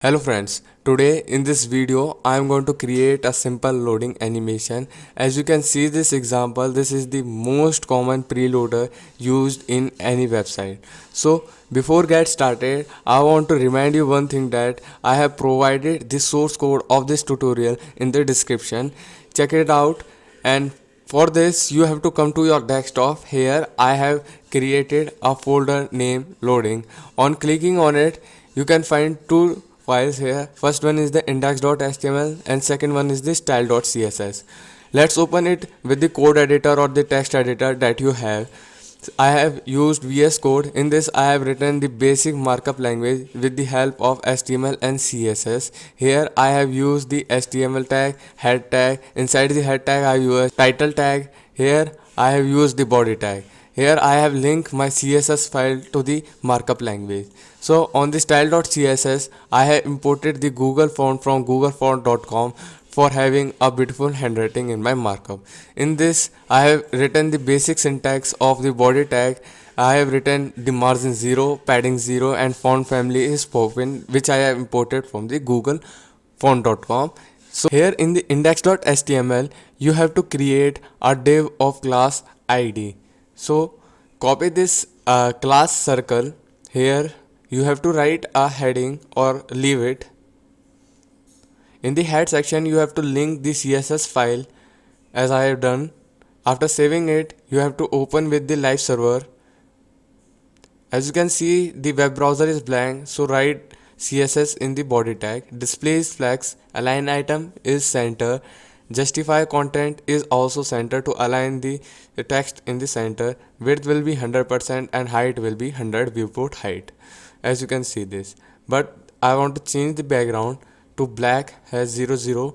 Hello friends, today in this video I am going to create a simple loading animation. As you can see this example, this is the most common preloader used in any website. So before get started, I want to remind you one thing that I have provided the source code of this tutorial in the description. Check it out, and for this you have to come to your desktop. Here I have created a folder named loading. On clicking on it, you can find two files here. First one is the index.html and second one is the style.css. Let's open it with the code editor or the text editor that you have. I have used VS Code. In this I have written the basic markup language with the help of HTML and CSS. Here I have used the HTML tag, head tag. Inside the head tag I use title tag. Here I have used the body tag. Here I have linked my CSS file to the markup language. So on the style.css I have imported the Google font from googlefont.com for having a beautiful handwriting in my markup. In this I have written the basic syntax of the body tag. I have written the margin 0, padding 0 and font family is Popin, which I have imported from the googlefont.com. So here in the index.html you have to create a div of class id. So copy this class circle. Here you have to write a heading or leave it. In the head section you have to link the CSS file as I have done. After saving it, you have to open with the live server. As you can see, the web browser is blank, so write CSS in the body tag. Display is flex, align item is center, justify content is also center to align the text in the center. Width will be 100% and height will be 100 viewport height. As you can see this, but I want to change the background to black has 00.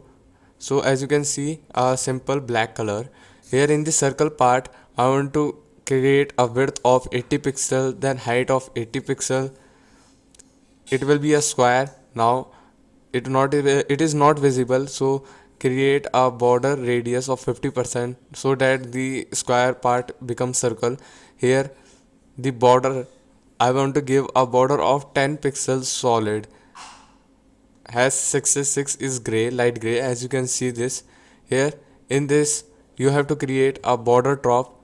So as you can see, a simple black color. Here in the circle part I want to create a width of 80 pixel, then height of 80 pixel. It will be a square. Now it is not visible, so create a border radius of 50% so that the square part becomes circle. Here the border, I want to give a border of 10 pixels solid. Has 66 is gray, light gray. As you can see this, here in this you have to create a border top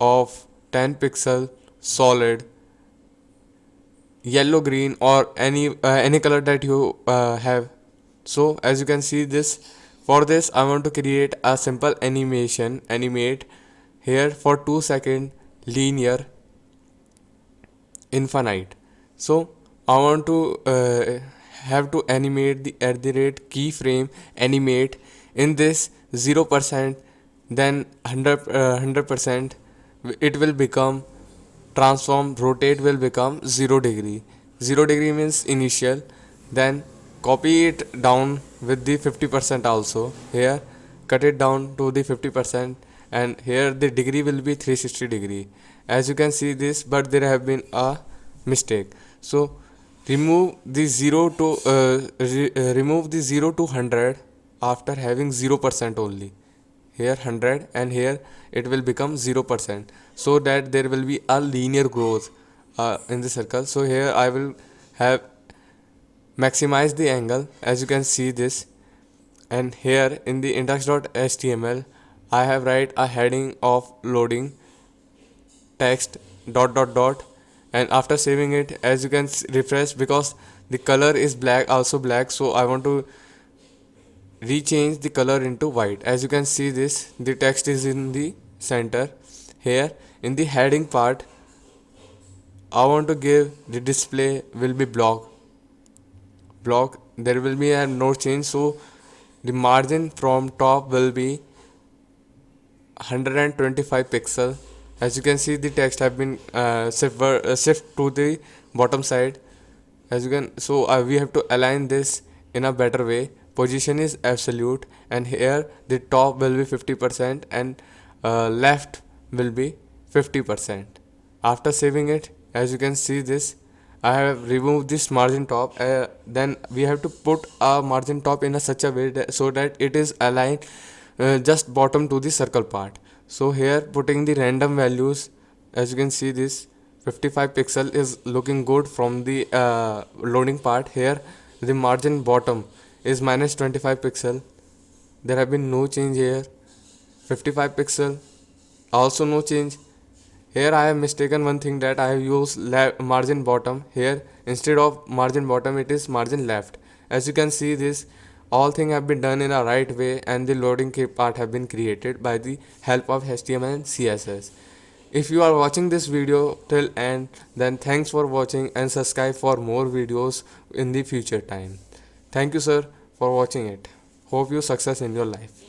of 10 pixel solid, yellow, green or any color that you have. So as you can see this, for this I want to create a simple animation. Animate here for 2 second linear infinite. So I want to have to animate the at the rate keyframe animate. In this 0%, then 100%, it will become transform. Rotate will become 0 degree. 0 degree means initial. Then copy it down with the 50% also. Here cut it down to the 50%, and here the degree will be 360 degree. As you can see this, but there have been a mistake. So remove the 0 to 100 after having 0% only. Here 100 and here it will become 0%, so that there will be a linear growth in the circle. So here I will have maximize the angle. As you can see this, and here in the index.html I have write a heading of loading text dot dot dot, and after saving it, as you can refresh, because the color is black, also black, so I want to rechange the color into white. As you can see this, the text is in the center. Here in the heading part I want to give the display will be block. There will be a no change, so the margin from top will be 125 pixel. As you can see, the text have been shift to the bottom side. As you can, so we have to align this in a better way. Position is absolute, and here the top will be 50% and left will be 50%. After saving it, as you can see this, I have removed this margin top. Then we have to put a margin top in a such a way that, so that it is aligned just bottom to the circle part. So here putting the random values, as you can see this, 55 pixel is looking good from the loading part. Here the margin bottom is minus 25 pixel. There have been no change here. 55 pixel, also no change. Here I have mistaken one thing, that I have used margin bottom. Here instead of margin bottom it is margin left. As you can see, this all things have been done in a right way, and the loading part have been created by the help of HTML and CSS. If you are watching this video till end, then thanks for watching, and subscribe for more videos in the future time. Thank you sir for watching it. Hope you success in your life.